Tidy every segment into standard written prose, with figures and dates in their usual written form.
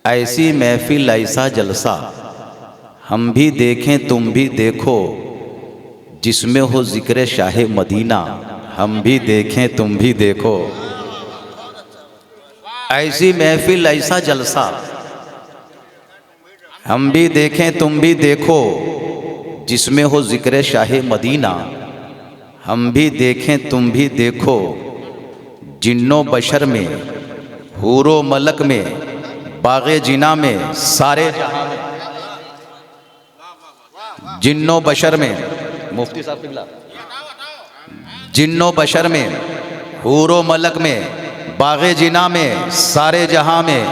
ऐसी महफिल ऐसा जलसा हम भी देखें तुम भी देखो, जिसमें हो जिक्र शाह मदीना हम भी देखें तुम भी देखो। ऐसी महफिल ऐसा जलसा हम भी देखें तुम भी देखो, जिसमें हो जिक्र शाह मदीना हम भी देखें तुम भी देखो। जिन्नो बशर में हूरो मलक में बागे जिना में सारे जहां में, जिन्नो बशर में मुफ्ती साहब किबला, जिन्नो बशर में हूरो मलक में बागे जिना में सारे जहां में,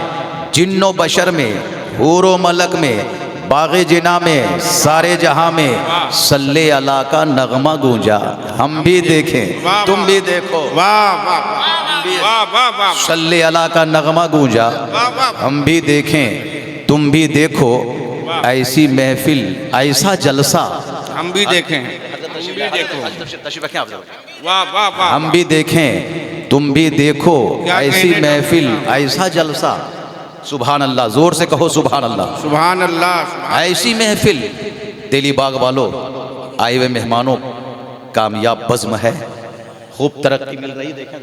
जिन्नो बशर में हूरो मलक में बागे जिना में सारे जहां में सल्ले अला का नगमा गूंजा हम भी देखें तुम भी देखो। सल्ले अला का नगमा गूंजा हम भी देखें तुम भी देखो। ऐसी महफिल ऐसा जलसा हम भी देखें हम भी देखें तुम भी देखो। ऐसी महफिल ऐसा जलसा, सुभान अल्लाह, जोर से कहो सुभान अल्लाह। सुभान अल्लाह। ऐसी महफिल तेली बाग वालों, आए हुए मेहमानों, कामयाब बज़्म है, खूब तरक्की मिल रही, देखें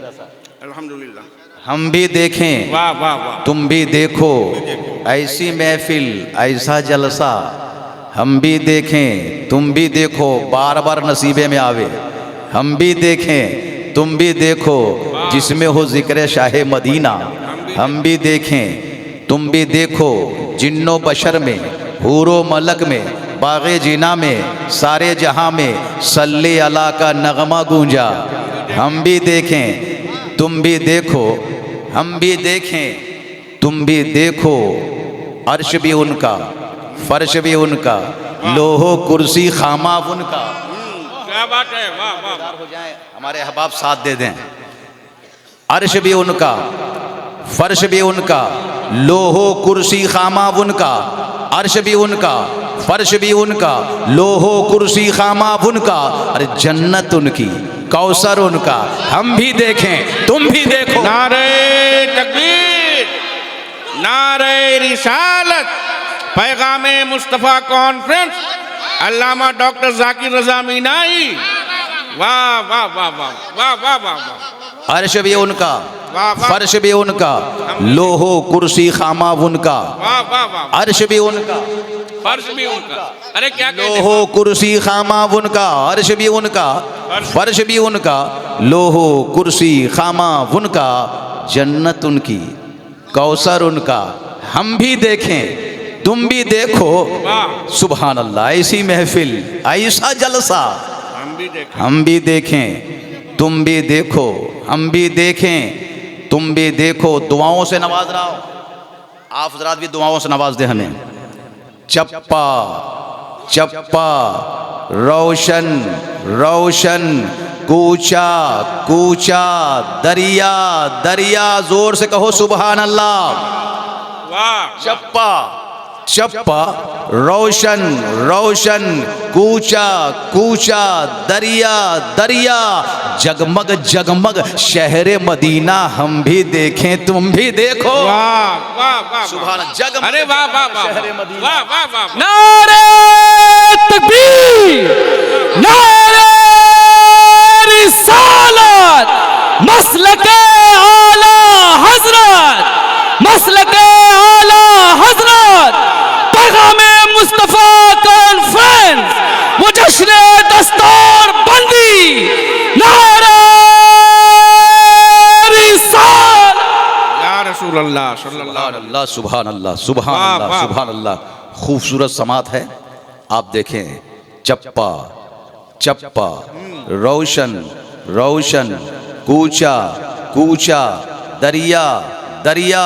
अल्हम्दुलिल्लाह। हम भी देखें वाह वाह वाह, तुम भी देखो। ऐसी महफिल ऐसा जलसा हम भी देखें तुम भी देखो, बार बार नसीबे में आवे। हम भी देखें तुम भी देखो, जिसमें हो जिक्र शाह मदीना हम भी देखें तुम भी देखो। जिन्नो बशर में हूरो मलक में बागे जिना में सारे जहां में सल्ले अला का नगमा गूंजा हम भी देखें तुम भी देखो। हम भी देखें तुम भी देखो। अर्श भी उनका फर्श भी उनका, लोहो कुर्सी खामा उनका। क्या बात है, वाह वाह। हो जाए हमारे अहबाब साथ दे दें। अर्श भी उनका फर्श भी उनका, लोहो कुर्सी खामा उनका। अर्श भी उनका फर्श भी उनका, लोहो कुर्सी खामा उनका। अरे जन्नत उनकी कौसर उनका हम भी देखें तुम भी देखो। नारे तकबीर, नारे रिसालत, पैगामे मुस्तफ़ा कॉन्फ्रेंस, अल्लामा डॉक्टर जाकिर रज़ा मीनाई। वाह वाह वाह वाह वाह वाह वाह वाह। अर्श भी उनका वाह वाह, फर्श भी उनका, लोहो कुर्सी खामा उनका। वाह वाह वाह। अर्श भी उनका फर्श भी उनका, अरे क्या कहते हैं? लोहो कुर्सी खामा उनका। अर्श भी उनका फर्श भी उनका, लोहो कुर्सी खामा उनका। जन्नत उनकी कौसर उनका हम भी देखें तुम भी देखो। वाह, सुभान अल्लाह। ऐसी महफिल ऐसा जलसा हम भी देखें हम भी देखें तुम भी देखो। हम भी देखें तुम भी देखो। दुआओं से नवाज रहा हो, आप हजरात भी दुआओं से नवाज दे हमें। चप्पा चप्पा रोशन रोशन, कूचा कूचा दरिया दरिया, जोर से कहो सुभान अल्लाह। वाह। चप्पा चप्पा रोशन रोशन, कूचा कूचा दरिया दरिया, जगमग जगमग शहर मदीना हम भी देखें तुम भी देखो। वाह वाह वाह, सुभान जगमग, अरे वाह वाह वाह, शहर मदीना। वाह वाह वाह। नारे तकबीर, नारे रिसालत, मसलके आला हजरत, मसलके आला हजरत, पैगामे मुस्तफा कॉन्फ्रेंस, वो जश्न दस्तूर बंदी। नारे रिसालत, या रसूल अल्लाह सल्लल्लाहु अलैहि अल्लाह सुभान अल्लाह सुभान वाह, अल्लाह वाह। सुभान अल्लाह। खूबसूरत समात है, आप देखें। चप्पा चप्पा रोशन रोशन, कूचा कूचा दरिया दरिया,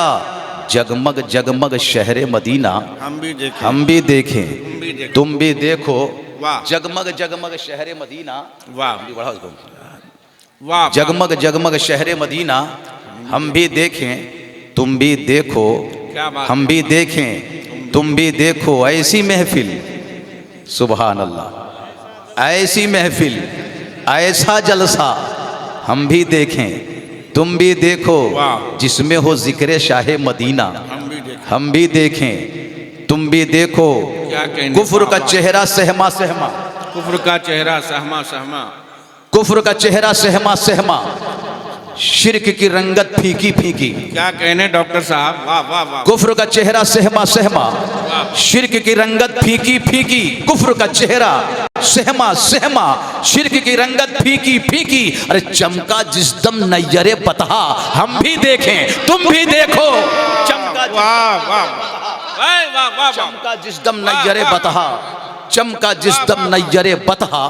जगमग जगमग शहर मदीना हम भी देखें हम भी देखें भी देखें। तुम भी देखो। वाह। जगमग जगमग शहर मदीना, वाह बढ़ाओ इसको। वाह। जगमग जगमग शहर मदीना हम भी देखें तुम भी देखो। क्या बात हम भी देखें तुम भी देखो। ऐसी महफिल, सुभान अल्लाह, ऐसी महफिल ऐसा जलसा हम भी देखें तुम भी देखो, वाह। जिसमें हो जिक्र शाह मदीना हम भी देखें हम भी देखें तुम भी देखो। क्या कहने कुफ्र का बाबा। चेहरा सहमा सहमा, कुफ्र का चेहरा सहमा सहमा, कुफ्र का चेहरा सहमा सहमा, शिर्क की रंगत फीकी फीकी। क्या कहने डॉक्टर साहब, वाह वाह वाह। कुफ्र का चेहरा सहमा सहमा, शिर्क की रंगत फीकी फीकी। कुफ्र का चेहरा सहमा सहमा, शिर्क की रंगत फीकी फीकी। अरे चमका जिस दम नैयरे बतहा, हम भी देखें तुम भी देखो। चमका वाह वाह वाह वाह वाह। चमका जिस दम नैयरे बतहा, चमका जिस दम नैयरे बतहा,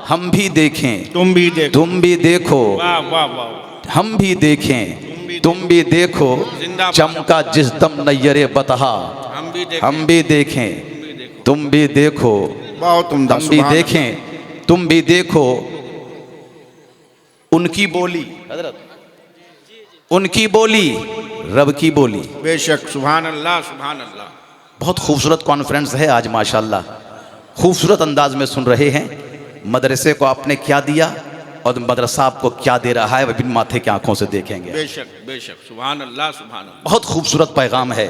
हम भी देखें तुम भी देखो, तुम भी देखो। वाह वाह वाह। हम भी देखें तुम भी देखो। जिंदाबाद। चमका जिस दम नैयरे बतहा, हम भी देखें, हम भी देखें तुम भी देखो। बहुत उम्दा। हम भी देखें तुम भी देखो। उनकी बोली हजरत, उनकी बोली रब की बोली। बेशक, सुभान अल्लाह सुभान अल्लाह। बहुत खूबसूरत कॉन्फ्रेंस है आज माशाल्लाह, खूबसूरत अंदाज में सुन रहे हैं। मदरसे को आपने क्या दिया और मदरसा आपको क्या दे रहा है, वह बिन माथे की आंखों से देखेंगे। बेशक बेशक, सुभान अल्लाह सुभान अल्लाह। बहुत खूबसूरत पैगाम है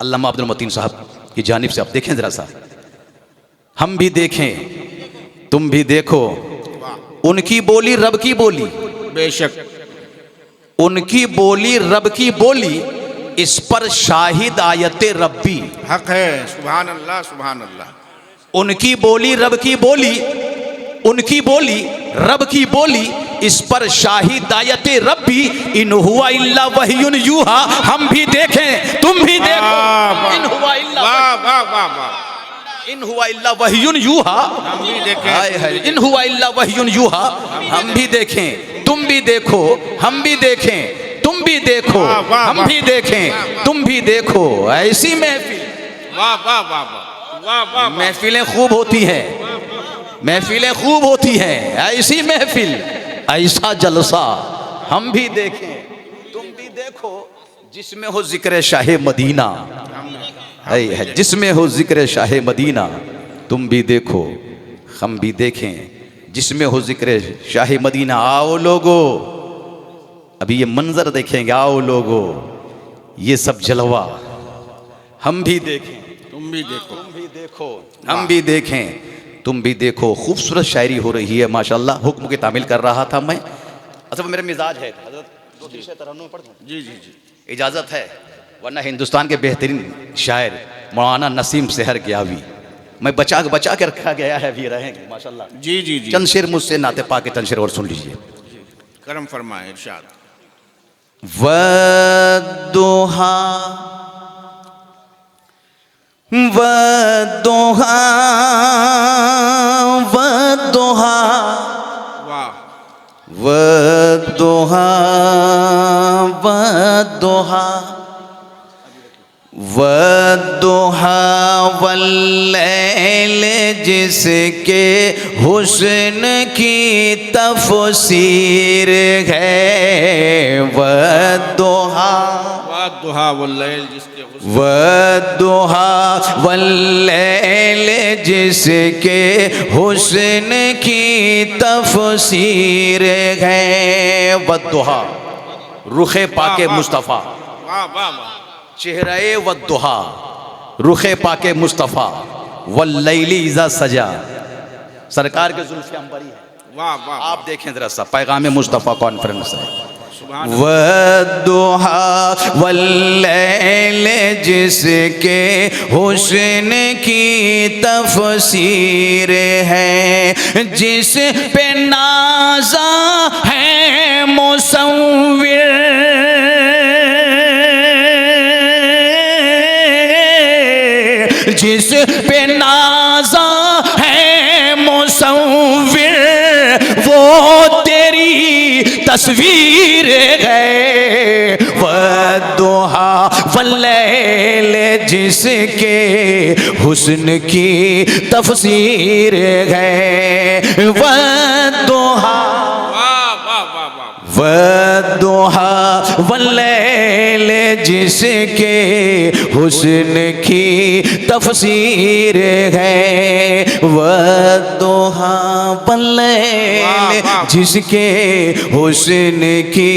अल्लामा अब्दुल मतीन साहब की जानिब से। आप देखें जरा सा, हम भी देखें तुम भी देखो। उनकी बोली रब की बोली, बेशक, उनकी बोली रब की बोली, इस पर शाहिद आयते रब्बी। हक है, सुभान अल्लाह सुभान अल्लाह। उनकी बोली रब की बोली, उनकी बोली रब की बोली, इस पर शाहिद आयते रब्बी। इन हुआ इल्ला वहीयुन यूहा, हम भी देखें तुम भी देखो। इन हुआ इल्ला वाह वाह वाह वाह। इन हुआ इल्ला वहीयुन यूहा, हम भी देखें, हाय हाय। इन हुआ इल्ला वहीयुन यूहा, हम भी देखें तुम भी देखो। हम भी देखें तुम भी देखो, वाह, वाह, हम वाह। भी देखें तुम भी देखो। ऐसी महफिल, वाह वाह वाह वाह वाह वाह। महफिलें खूब होती हैं, महफिलें खूब होती हैं। ऐसी महफिल, ऐसा जलसा, हम भी देखें तुम भी देखो, जिसमें हो जिक्र शाह मदीना। है जिसमें हो जिक्र शाह मदीना, तुम भी देखो हम भी देखें, जिसमें हो जिक्र शाह मदीना। आओ लोगो, अभी ये मंजर देखेंगे। आओ लोगो, ये सब जलवा हम भी देखें तुम भी देखो, तुम भी देखो, हम भी देखें तुम भी देखो। खूबसूरत शायरी हो रही है माशाल्लाह। हुक्म की तामील कर रहा था मैं। अच्छा, वो मेरा मिजाज है हज़रत, दो तीन शेर तरन्नुम पढ़ दूं? जी जी जी, इजाज़त है, वरना हिंदुस्तान के बेहतरीन शायर मौलाना नसीम सेहर गियावी, मैं बचा के रखा गया है, अभी रहेंगे माशाल्लाह। जी जी जी। चंद शेर मुझसे नाते पाके चंद शेर और सुन लीजिए। करम फरमाए इरशाद। वद्दुहा वद्दुहा वद्दुहा वाह वद्दुहा वद्दुहा वद्दुहा वल्लैल, जिसके हुस्न की तफसीर है। वद्दुहा वद्दुहा वल्लैल, जिसके हुस्न, वद्दुहा वल्लैल, जिसके हुस्न की तफसीर है। वद्दुहा रुखे पाके मुस्तफ़ा, वाह वाह वाह। चेहरे वद्दुहा रुखे पाके मुस्तफ़ा, वल्लैली इज़ा सजा, सरकार के जुल्फ़े अंबरी है। वाह वाह। आप देखें जरा सा, पैगाम मुस्तफ़ा कॉन्फ्रेंस है। सुभान वद्दुहा वल्लैल, जिसके हुस्न की तफसीर है। जिस पे नाज़ा है मुसव्विर, जिस पे नाज़ा है मुसव्विर, वो तेरी तस्वीर है। वद्दुहा वल्लैल, जिसके हुस्न की तफसीर है। वद्दुहा वाह वाह वाह वाह। वद्दुहा वल्लैल, जिसके हुस्न की तफसीर है। वद्दुहा वल्लैल जिसके हुस्न की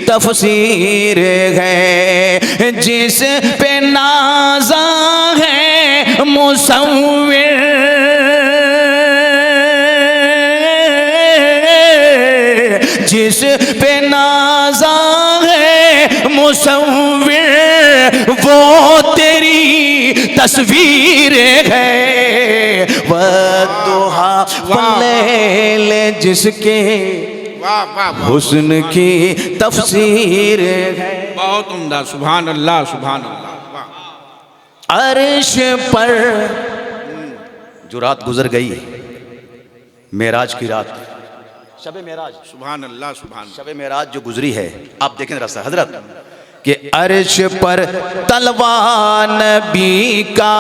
तफसीर है। जिस पे नाज़ा है मुसव्विर, जिस पे नाज़ा है मुसव्विर, वो तेरी तस्वीर है। वद्दुहा वल्लैल जिसके वाह वाह वाह, हुस्न की तफसीर है। बहुत उम्दा, सुभान अल्लाह सुभान अल्लाह। वाह अर्श पर जो रात गुजर गई, मेराज की रात, शबे मेराज, सुभान अल्लाह सुभान अल्लाह। शबे मेराज जो गुजरी है, आप देखें जरा सा हजरत कि अर्श पर तलवा नबी का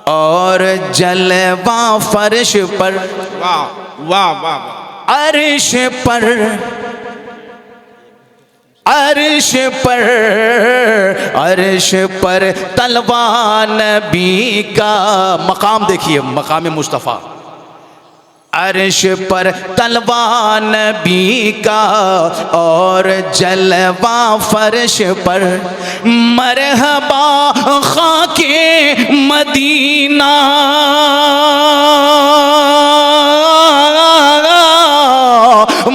और जलवा फर्श पर। वाह वाह वाह वाह, अर्श पर, अर्श पर, अर्श पर तलवा नबी का। मकाम देखिए, मकाम मुस्तफ़ा। अर्श पर तलवा नबी का और जलवा फर्श पर। मरहबा खाके मदीना,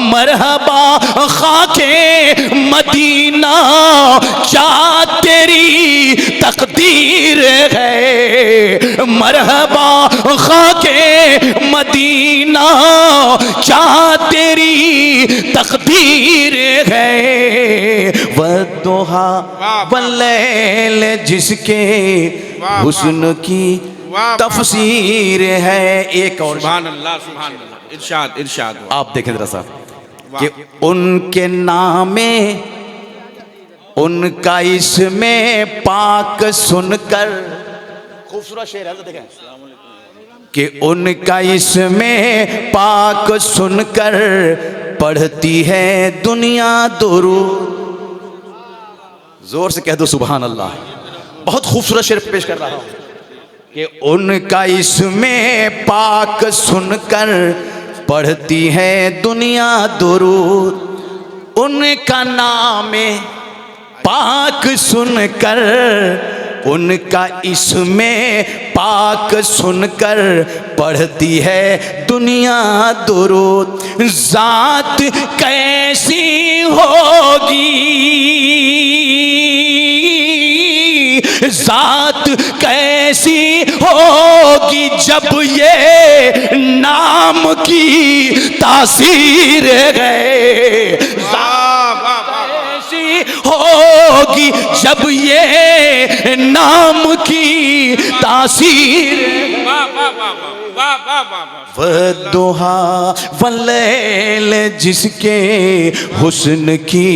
मरहबा खाके मदीना, क्या तेरी तकदीर है। मरहबा खाके मदीना, क्या तेरी तकदीर है। वद्दुहा वल्लैल जिसके हुस्न की तफसीर है। एक और सुभान अल्लाह सुभान अल्लाह। इरशाद इरशाद। आप देखें जरा सा कि उनके नामे उनका इसमें पाक सुनकर, खूबसूरत शेर है, देखें कि उनका इसमें पाक सुनकर पढ़ती है दुनिया दुरूद। जोर से कह दो सुभान अल्लाह। बहुत खूबसूरत शेर पेश कर रहा हूं कि उनका इसमें पाक सुनकर पढ़ती है दुनिया दुरूद। उनका नाम पाक सुनकर, उनका इसमें पाक सुनकर पढ़ती है दुनिया दुरूद। जात कैसी होगी, जात कैसी होगी जब ये नाम की तासीर है। जात कैसी होगी जब ये नाम की तासीर। वाह वाह वाह वाह वाह वाह वाह। वद्दुहा वल्लैल जिसके हुस्न की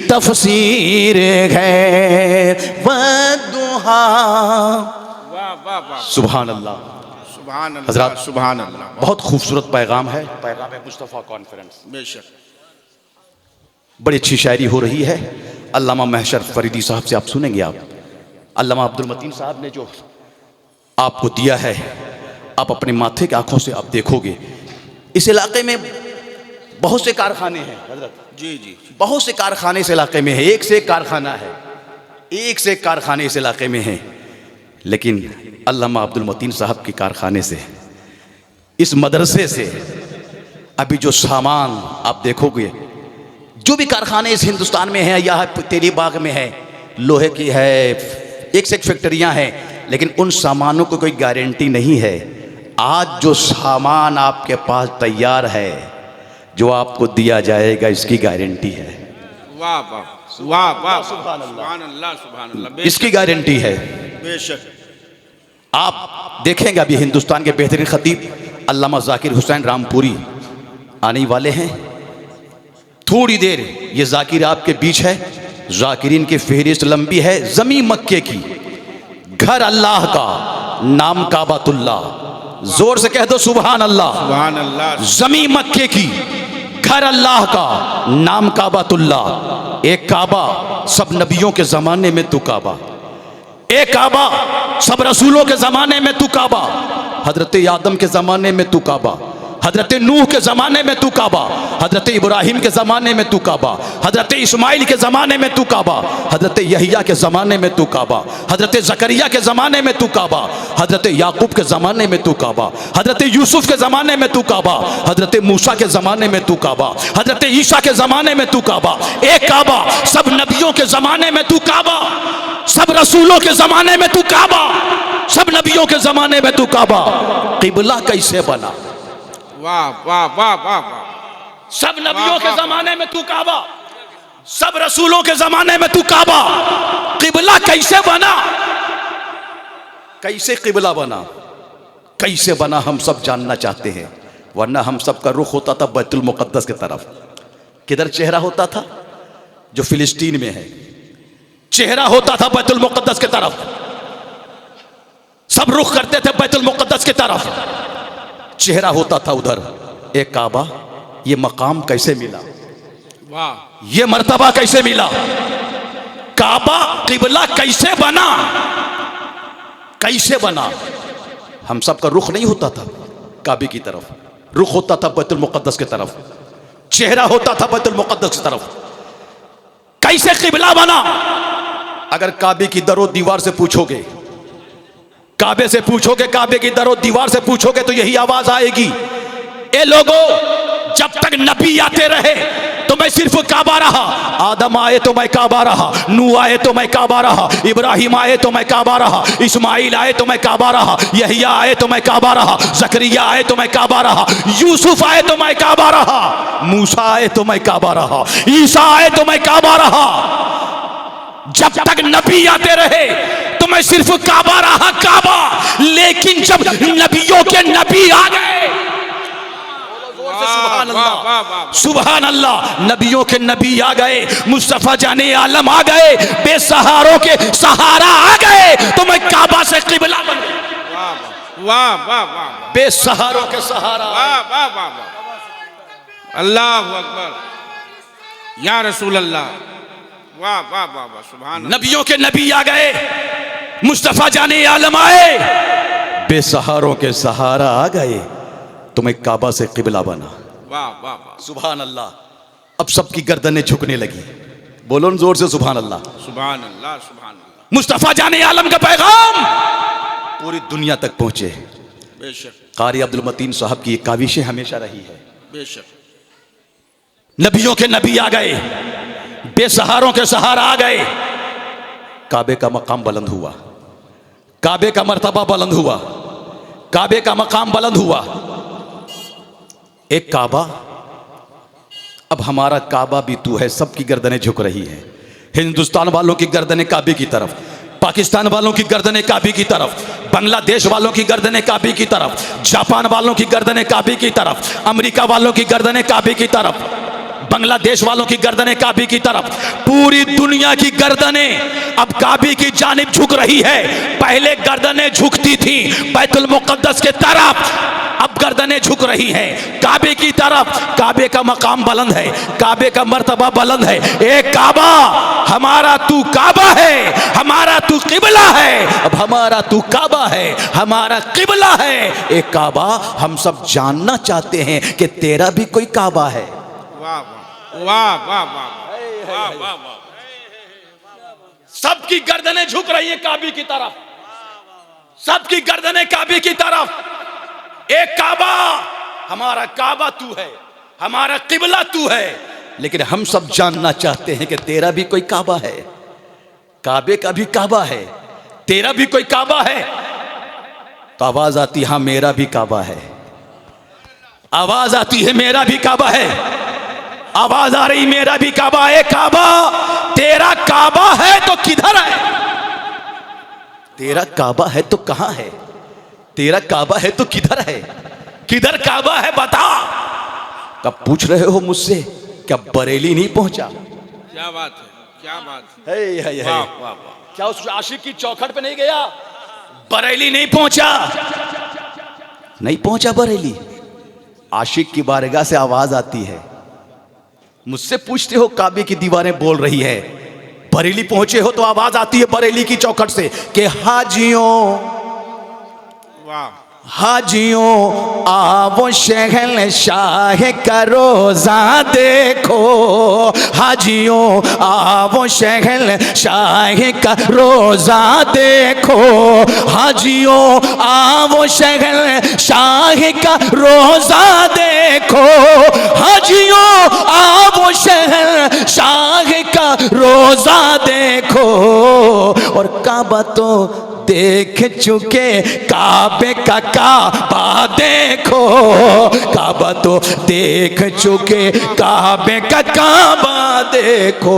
तफसीर है। वद्दुहा, वाह वाह वाह, सुभान अल्लाह। सुभान अल्लाह हज़रात, सुभान अल्लाह। बहुत खूबसूरत पैगाम है, पैगाम मुस्तफ़ा कॉन्फ्रेंस। बेशक बड़ी अच्छी शायरी हो रही है। अल्लामा महशर फरीदी साहब से आप सुनेंगे। आप अल्लामा अब्दुल मतीन साहब ने जो आपको दिया है, आप अपने माथे की आंखों से आप देखोगे। इस इलाके में बहुत से कारखाने हैं हजरत जी जी। बहुत से कारखाने इस इलाके में है। एक से एक कारखाना है, एक से एक कारखाने इस इलाके में हैं। लेकिन अल्लामा अब्दुल मतीन साहब के कारखाने से, इस मदरसे से अभी जो सामान आप देखोगे, जो भी कारखाने इस हिंदुस्तान में हैं या तेली बाग में है, लोहे की है, एक से एक फैक्ट्रियां हैं, लेकिन उन सामानों को कोई गारंटी नहीं है। आज जो सामान आपके पास तैयार है, जो आपको दिया जाएगा, इसकी गारंटी है। वाह वाह वाह वाह, सुभान अल्लाह सुभान अल्लाह। इसकी गारंटी है। बेशक आप देखेंगे अभी हिंदुस्तान के बेहतरीन खतीब अल्लामा जाकिर हुसैन रामपुरी आने वाले हैं। थोड़ी देर ये जाकिर आपके बीच है। जाकिरीन की फहरिस्त लंबी है। ज़मी मक्के की, घर अल्लाह का, नाम काबातुल्लाह। जोर से कह दो सुभान अल्लाह। सुभान अल्लाह। ज़मी मक्के की, घर अल्लाह का, नाम काबातुल्लाह। एक काबा सब नबियों के ज़माने में तो काबा, ए काबा, सब रसूलों के जमाने में तू काबा, हजरत आदम के जमाने में तू काबा, हजरत नूह के ज़माने में तू काबा, हजरत इब्राहिम के ज़माने में तू काबा, हजरत इस्माइल के ज़माने में तू काबा, हजरत यहिया के ज़माने में तू काबा, हजरत जकरिया के ज़माने में तू काबा, हजरत याकूब के ज़माने में तू काबा, हजरत यूसुफ के ज़माने में तू काबा, हजरत मूसा के ज़माने में तू काबा, हजरत ईसा के ज़माने में तू काबा। एक काबा, सब नबियों के ज़माने में तू काबा, सब रसूलों के ज़माने में तू काबा, सब नबियों के ज़माने में तू काबा। क़िबला कैसे बना? वाह वाह वाह वाह वाह। सब नबियों के जमाने में तू काबा, सब रसूलों के जमाने में तू काबा। क़िबला कैसे बना? कैसे क़िबला बना, कैसे बना, हम सब जानना चाहते हैं। वरना हम सब का रुख होता था बैतुल मुक़द्दस की तरफ। किधर चेहरा होता था? जो फिलिस्तीन में है, चेहरा होता था बैतुल मुक़द्दस की तरफ। सब रुख करते थे बैतुल मुक़द्दस की तरफ, चेहरा होता था उधर। एक काबा, ये मकाम कैसे मिला? वाह, ये मर्तबा कैसे मिला? काबा क़िबला कैसे बना? कैसे बना? हम सब का रुख नहीं होता था काबे की तरफ, रुख होता था बैतुल मुक़द्दस की तरफ, चेहरा होता था बैतुल मुक़द्दस की तरफ। कैसे क़िबला बना? अगर काबे की दरो दीवार से पूछोगे, काबे से पूछोगे, काबे की दरो दीवार से पूछोगे तो यही आवाज आएगी, ए लोगों, जब तक नबी आते रहे तो मैं सिर्फ काबा रहा। आदम आए तो मैं काबा रहा, नूह आए तो मैं काबा रहा, इब्राहिम आए तो मैं काबा रहा, इस्माइल आए तो मैं काबा रहा, यहिया आए तो मैं काबा रहा, जकरिया आए तो मैं काबा रहा, यूसुफ आए तो मैं काबा रहा, मूसा आए तो मैं काबा रहा, ईसा आए तो मैं काबा रहा। जब तक नबी आते रहे तो मैं सिर्फ काबा रहा, काबा। लेकिन जब नबियों के नबी आ गए, सुभान अल्लाह, सुभान अल्लाह, नबियों के नबी आ गए, मुस्तफा जाने आलम आ गए, बेसहारों के सहारा आ गए, तो मैं काबा से क़िबला बन गया। वाह वाह वाह, बेसहारों के सहारा। वाह वाह वाह वाह, अल्लाह अकबर या रसूल अल्लाह। वाह वाह वाह वाह, सुभान। नबियों के नबी आ गए, मुस्तफा जाने आलम आए, बेसहारों के सहारा आ गए, तो मैं काबा से क़िबला बना। वाह वाह वाह, सुभान अल्लाह। अब सबकी गर्दनें झुकने लगी। बोलो न जोर से सुभान अल्लाह। सुभान अल्लाह, सुभान अल्लाह। मुस्तफा जाने आलम का पैगाम पूरी दुनिया तक पहुंचे। बेशक, कारी अब्दुल मतीन साहब की ये काविशें हमेशा रही है। बेशक, नबियों के नबी आ गए, बेसहारों के सहारा आ गए, काबे का मकाम बुलंद हुआ, काबे का मर्तबा बुलंद हुआ, काबे का मकाम बुलंद हुआ। एक काबा, अब हमारा काबा भी तू है। सबकी गर्दनें झुक रही है। हिंदुस्तान वालों की गर्दनें काबे की तरफ, पाकिस्तान वालों की गर्दनें काबे की तरफ, बांग्लादेश वालों की गर्दनें काबे की तरफ, जापान वालों की गर्दनें काबे की तरफ, अमेरिका वालों की गर्दनें काबे की तरफ, बांग्लादेश वालों की गर्दनें काबे की तरफ। पूरी दुनिया की गर्दनें अब काबे की जानिब झुक रही है। पहले गर्दनें झुकती थी बैतुल मुक़द्दस के तरफ, अब गर्दनें झुक रही हैं काबे की तरफ। काबे का मकाम बुलंद है, काबे का मर्तबा बुलंद है। एक काबा, हमारा तू काबा है, हमारा तू क़िबला है। अब हमारा तू काबा है, हमारा क़िबला है। एक काबा, हम सब जानना चाहते हैं कि तेरा भी कोई काबा है। वाह वाह वाह वाह वाह वाह वाह। सबकी गर्दनें झुक रही हैं काबे की तरफ, सबकी गर्दनें काबे की तरफ। एक काबा, हमारा काबा तू है, हमारा क़िबला तू है। लेकिन हम सब जानना चाहते हैं कि तेरा भी कोई काबा है। काबे का भी काबा है, तेरा भी कोई काबा है। तो आवाज आती, हाँ मेरा भी काबा है। आवाज आती है, मेरा भी काबा है। आवाज आ रही, मेरा भी काबा है। काबा, तेरा काबा है तो किधर है? तेरा काबा है तो कहां है? तेरा काबा है तो किधर है? किधर काबा है बता। कब पूछ रहे हो मुझसे, क्या बरेली नहीं पहुंचा? क्या बात है, क्या बात है। है। वाह वाह वाह, क्या उस आशिक की चौखट पे नहीं गया? बरेली नहीं पहुंचा, नहीं पहुंचा बरेली। आशिक की बारगाह से आवाज आती है। मुझसे पूछते हो काबे की दीवारें बोल रही है, बरेली पहुंचे हो तो आवाज आती है बरेली की चौखट से कि हाजियों वाह हाजियों आओ शहल शाह का रोजा देखो, हाजियों आओ शहल शाह का रोजा देखो, हाजियों आओ शहल शाह का रोजा देखो, हाजियों आओ शहल शाह का रोजा देखो। और काबा तो देख चुके काबे का काबा देखो, काबा तो देख चुके काबे का काबा देखो,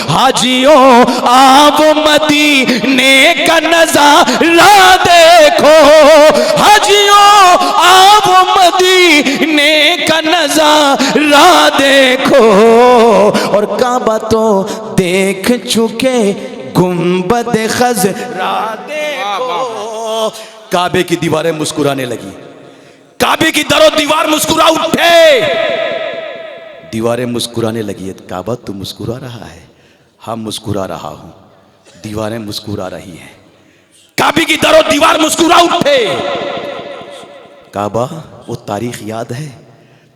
हाजियों आप मदीने का नजारा देखो, हाजियों आप मदीने का नजारा देखो। और काबा तो देख चुके गुंबद खज़रा देखो। काबे की दीवारें मुस्कुराने लगी, काबे की दरो दीवार मुस्कुरा उठे, दीवारें मुस्कुराने लगी। काबा तू मुस्कुरा रहा है, हाँ मुस्कुरा रहा हूं, दीवारें मुस्कुरा रही हैं। काबे की दरो दीवार मुस्कुरा उठे। काबा वो तारीख याद है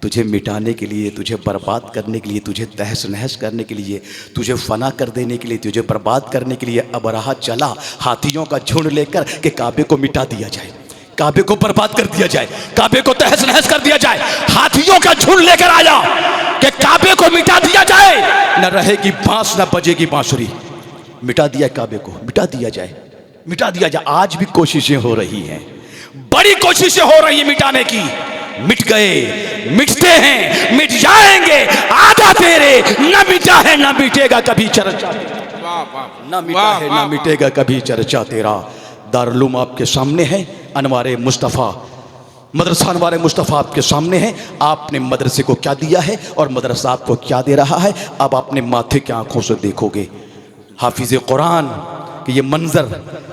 तुझे मिटाने के लिए, तुझे बर्बाद करने के लिए, तुझे तहस नहस करने के लिए, तुझे फना कर देने के लिए, तुझे बर्बाद करने के लिए अबरहा चला हाथियों का झुंड लेकर कि काबे को मिटा दिया जाए, काबे को बर्बाद कर दिया जाए, काबे को तहस नहस कर दिया जाए। हाथियों का झुंड लेकर आया कि काबे को मिटा दिया जाए, न रहेगी बांस न बजेगी बांसुरी। मिटा दिया काबे को, मिटा दिया जाए, मिटा दिया जाए। आज भी कोशिशें हो रही हैं, बड़ी कोशिशें हो रही है मिटाने की। मिट गए, मिटते हैं, मिट जाएंगे, आधा तेरे न मिटा है न मिटेगा कभी चर्चा, न मिटा है न मिटेगा कभी चर्चा तेरा। दारुल आपके सामने है, अनवारे मुस्तफ़ा मदरसा अनवारे मुस्तफ़ा आपके सामने है। आपने मदरसे को क्या दिया है और मदरसा आपको क्या दे रहा है, अब आपने माथे की आंखों से देखोगे। हाफिज़ कुरान कि ये मंजर,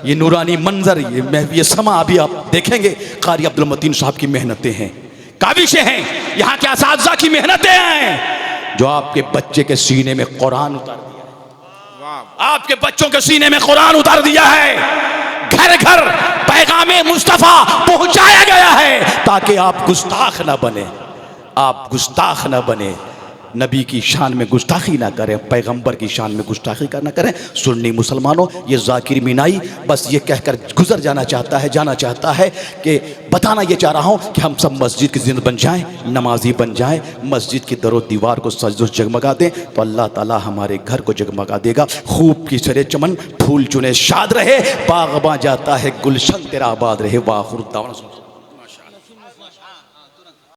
ये नूरानी मंजर, ये समा अभी आप देखेंगे। कारी अब्दुल मतीन साहब की मेहनतें हैं, काविशें हैं, यहाँ के असातिज़ा की मेहनतें हैं, जो आपके बच्चे के सीने में कुरान उतार दिया है, आपके बच्चों के सीने में कुरान उतार दिया है। घर घर पैगामे मुस्तफ़ा पहुंचाया गया है ताकि आप गुस्ताख ना बने, आप गुस्ताख ना बने, नबी की शान में गुस्ताखी ना करें, पैगंबर की शान में गुस्ताखी ना करें। सुन्नी मुसलमानों, ये जाकिर मीनाई बस ये कहकर गुजर जाना चाहता है कि बताना ये चाह रहा हूँ कि हम सब मस्जिद की जिंद बन जाएं, नमाजी बन जाएं, मस्जिद की दरो दीवार को सजदो जगमगा दें तो अल्लाह ताला हमारे घर को जगमगा देगा। खूब की सरे चमन फूल चुने शाद रहे, बाग़बां जाता है गुलशन तेरा आबाद रहे। वाखिर दावना।